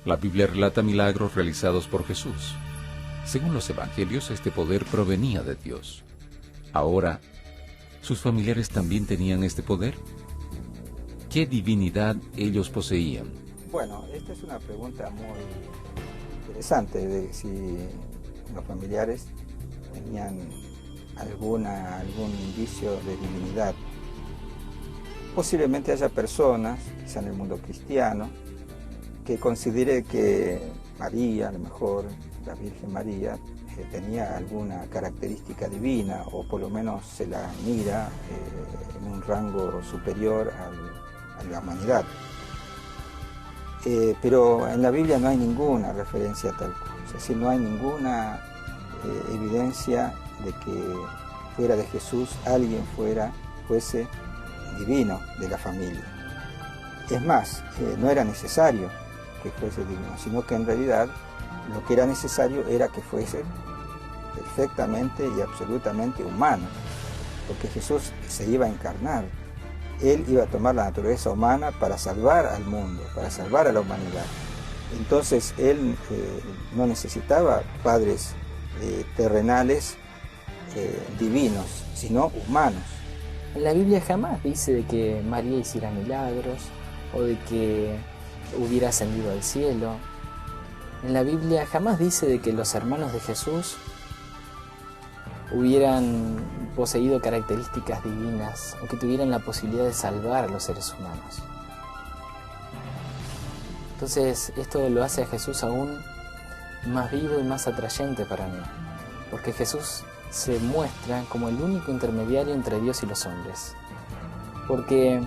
La Biblia relata milagros realizados por Jesús. Según los evangelios, este poder provenía de Dios. Ahora, ¿sus familiares también tenían este poder? ¿Qué divinidad ellos poseían? Bueno, esta es una pregunta muy interesante de si los familiares tenían algún indicio de divinidad. Posiblemente haya personas, quizá en el mundo cristiano, que considere que María, a lo mejor la Virgen María, tenía alguna característica divina, o por lo menos se la mira en un rango superior a la humanidad. Pero en la Biblia no hay ninguna referencia tal cosa, es decir, no hay ninguna evidencia de que fuera de Jesús alguien fuese divino de la familia. Es más, no era necesario que fuese divino, sino que en realidad lo que era necesario era que fuese perfectamente y absolutamente humano, porque Jesús se iba a encarnar. Él iba a tomar la naturaleza humana para salvar al mundo, para salvar a la humanidad. Entonces él no necesitaba padres terrenales divinos, sino humanos. En la Biblia jamás dice de que María hiciera milagros o de que hubiera ascendido al cielo. En la Biblia jamás dice de que los hermanos de Jesús hubieran poseído características divinas o que tuvieran la posibilidad de salvar a los seres humanos. Entonces esto lo hace a Jesús aún más vivo y más atrayente para mí, porque Jesús se muestra como el único intermediario entre Dios y los hombres, porque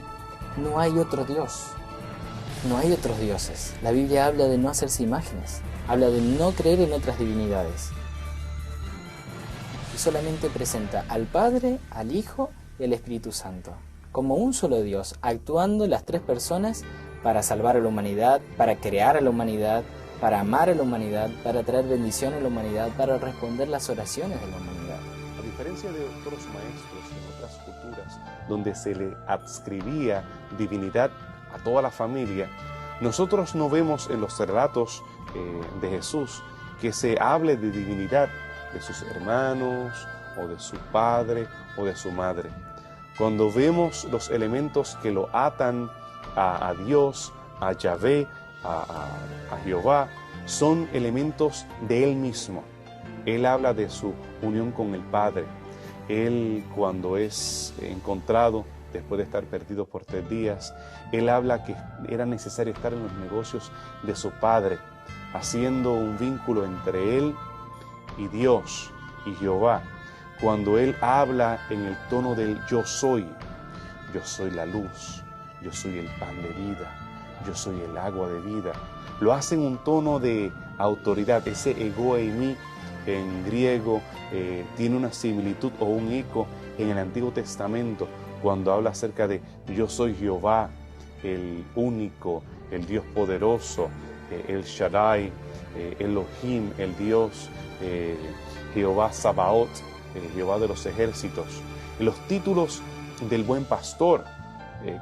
no hay otro Dios, no hay otros dioses. La Biblia habla de no hacerse imágenes, habla de no creer en otras divinidades. Y solamente presenta al Padre, al Hijo y al Espíritu Santo, como un solo Dios, actuando las tres personas para salvar a la humanidad, para crear a la humanidad, para amar a la humanidad, para traer bendición a la humanidad, para responder las oraciones de la humanidad. A diferencia de otros maestros en otras culturas, donde se le adscribía divinidad a toda la familia, nosotros no vemos en los relatos de Jesús que se hable de divinidad de sus hermanos, o de su padre, o de su madre. Cuando vemos los elementos que lo atan a Dios, a Yahvé, a Jehová, son elementos de Él mismo. Él habla de su unión con el Padre. Él, cuando es encontrado, después de estar perdido por 3 días, Él habla que era necesario estar en los negocios de su Padre, haciendo un vínculo entre Él y Dios y Jehová. Cuando Él habla en el tono del yo soy la luz, yo soy el pan de vida, yo soy el agua de vida, lo hace en un tono de autoridad. Ese ego eimi en griego tiene una similitud o un eco en el Antiguo Testamento cuando habla acerca de yo soy Jehová, el único, el Dios poderoso, el Shaddai, Elohim, el Dios, Jehová Sabaoth, Jehová de los ejércitos. Los títulos del buen pastor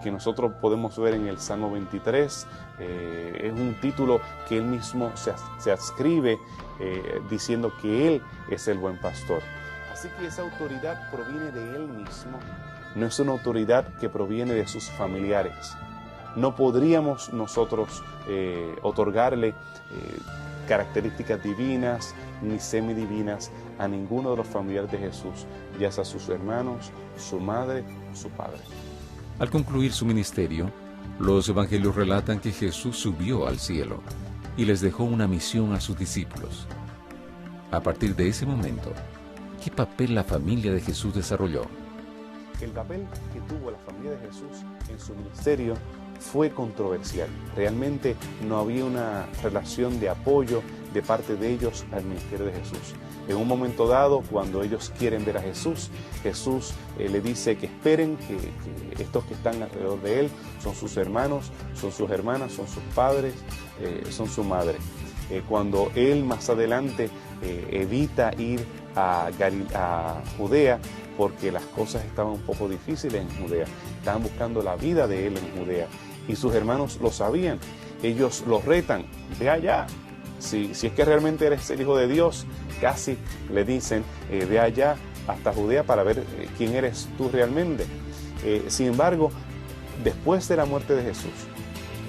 que nosotros podemos ver en el Salmo 23, es un título que él mismo se adscribe diciendo que él es el buen pastor. Así que esa autoridad proviene de él mismo, no es una autoridad que proviene de sus familiares. No podríamos nosotros otorgarle características divinas ni semidivinas a ninguno de los familiares de Jesús, ya sea sus hermanos, su madre o su padre. Al concluir su ministerio, los evangelios relatan que Jesús subió al cielo y les dejó una misión a sus discípulos. A partir de ese momento, ¿qué papel la familia de Jesús desarrolló? El papel que tuvo la familia de Jesús en su ministerio fue controversial. Realmente no había una relación de apoyo de parte de ellos al ministerio de Jesús. En un momento dado, cuando ellos quieren ver a Jesús, Jesús le dice que esperen, que estos que están alrededor de él son sus hermanos, son sus hermanas, son sus padres, son su madre. Cuando él más adelante evita ir a Judea, porque las cosas estaban un poco difíciles en Judea, estaban buscando la vida de él en Judea, y sus hermanos lo sabían. ellos lo retan, ve allá, si es que realmente eres el Hijo de Dios, casi le dicen, ve allá hasta Judea para ver quién eres tú realmente. Sin embargo, después de la muerte de Jesús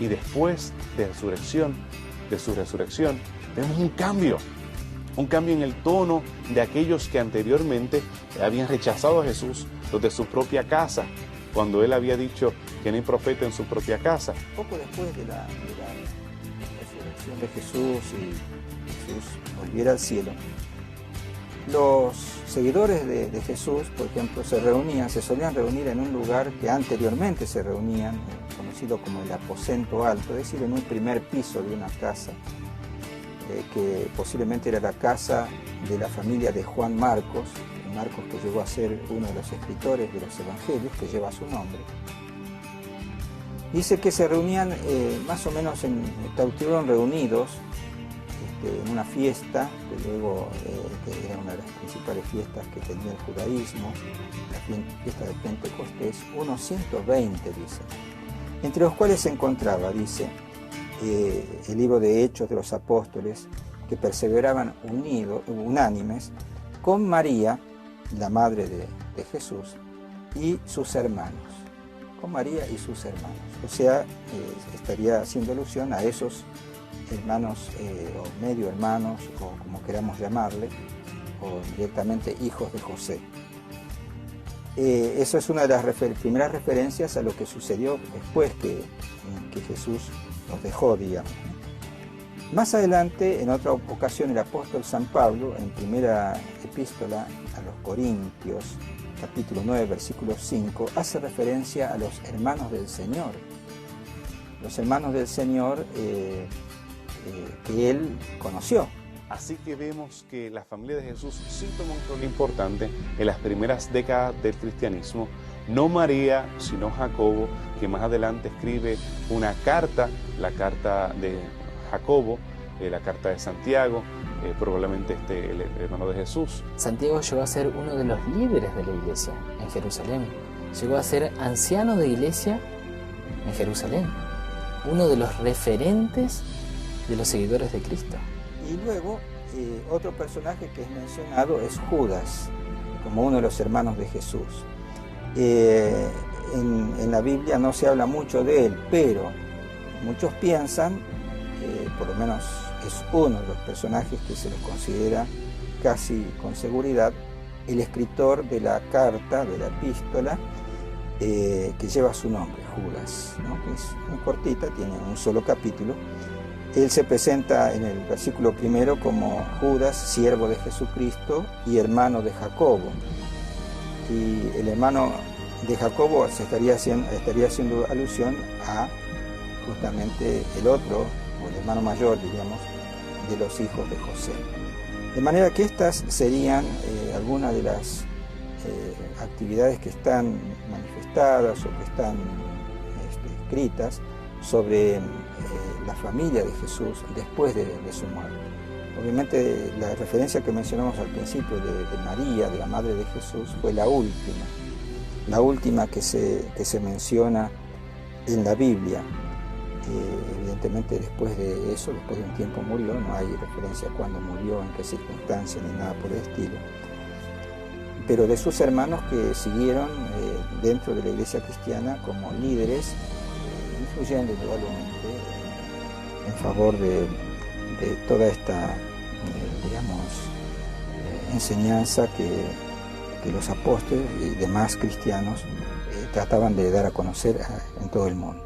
y después de su resurrección, vemos un cambio en el tono de aquellos que anteriormente habían rechazado a Jesús, los de su propia casa, cuando él había dicho que no hay profeta en su propia casa. Poco después de la resurrección de Jesús y Jesús volviera al cielo, los seguidores de Jesús, por ejemplo, se solían reunir en un lugar que anteriormente se reunían, conocido como el aposento alto, es decir, en un primer piso de una casa, que posiblemente era la casa de la familia de Juan Marcos, que llegó a ser uno de los escritores de los evangelios, que lleva su nombre. Dice que se reunían más o menos, estuvieron reunidos en una fiesta, que luego que era una de las principales fiestas que tenía el judaísmo, la fiesta de Pentecostés, unos 120, dice, entre los cuales se encontraba, dice, el libro de Hechos de los Apóstoles, que perseveraban unánimes con María, la madre de Jesús, y sus hermanos, con María y sus hermanos. O sea, estaría haciendo alusión a esos hermanos o medio hermanos, o como queramos llamarle, o directamente hijos de José. Eso es una de las primeras referencias a lo que sucedió después que Jesús los dejó, digamos. Más adelante, en otra ocasión, el apóstol San Pablo, en primera epístola a los Corintios, capítulo 9, versículo 5, hace referencia a los hermanos del Señor. Los hermanos del Señor que él conoció. Así que vemos que la familia de Jesús sí tomó un rol importante en las primeras décadas del cristianismo. No María, sino Jacobo, que más adelante escribe una carta, la carta de Jacobo, la carta de Santiago, probablemente el hermano de Jesús. Santiago llegó a ser uno de los líderes de la iglesia en Jerusalén. Llegó a ser anciano de iglesia en Jerusalén. Uno de los referentes de los seguidores de Cristo. Y luego, otro personaje que es mencionado es Judas, como uno de los hermanos de Jesús. En la Biblia no se habla mucho de él, pero muchos piensan, por lo menos es uno de los personajes que se los considera casi con seguridad, el escritor de la carta, de la epístola, que lleva su nombre, Judas, ¿no? Que es muy cortita, tiene un solo capítulo. Él se presenta en el versículo primero como Judas, siervo de Jesucristo y hermano de Jacobo. Y el hermano de Jacobo estaría haciendo alusión a justamente el otro, o el hermano mayor, diríamos, de los hijos de José. De manera que estas serían algunas de las actividades que están manifestadas o que están escritas sobre la familia de Jesús después de su muerte. Obviamente la referencia que mencionamos al principio de María, de la madre de Jesús, fue la última que se menciona en la Biblia. Evidentemente después de eso, después de un tiempo murió, no hay referencia a cuándo murió, en qué circunstancias, ni nada por el estilo. Pero de sus hermanos que siguieron dentro de la iglesia cristiana como líderes, influyendo indudablemente en favor de toda esta, enseñanza que los apóstoles y demás cristianos trataban de dar a conocer en todo el mundo.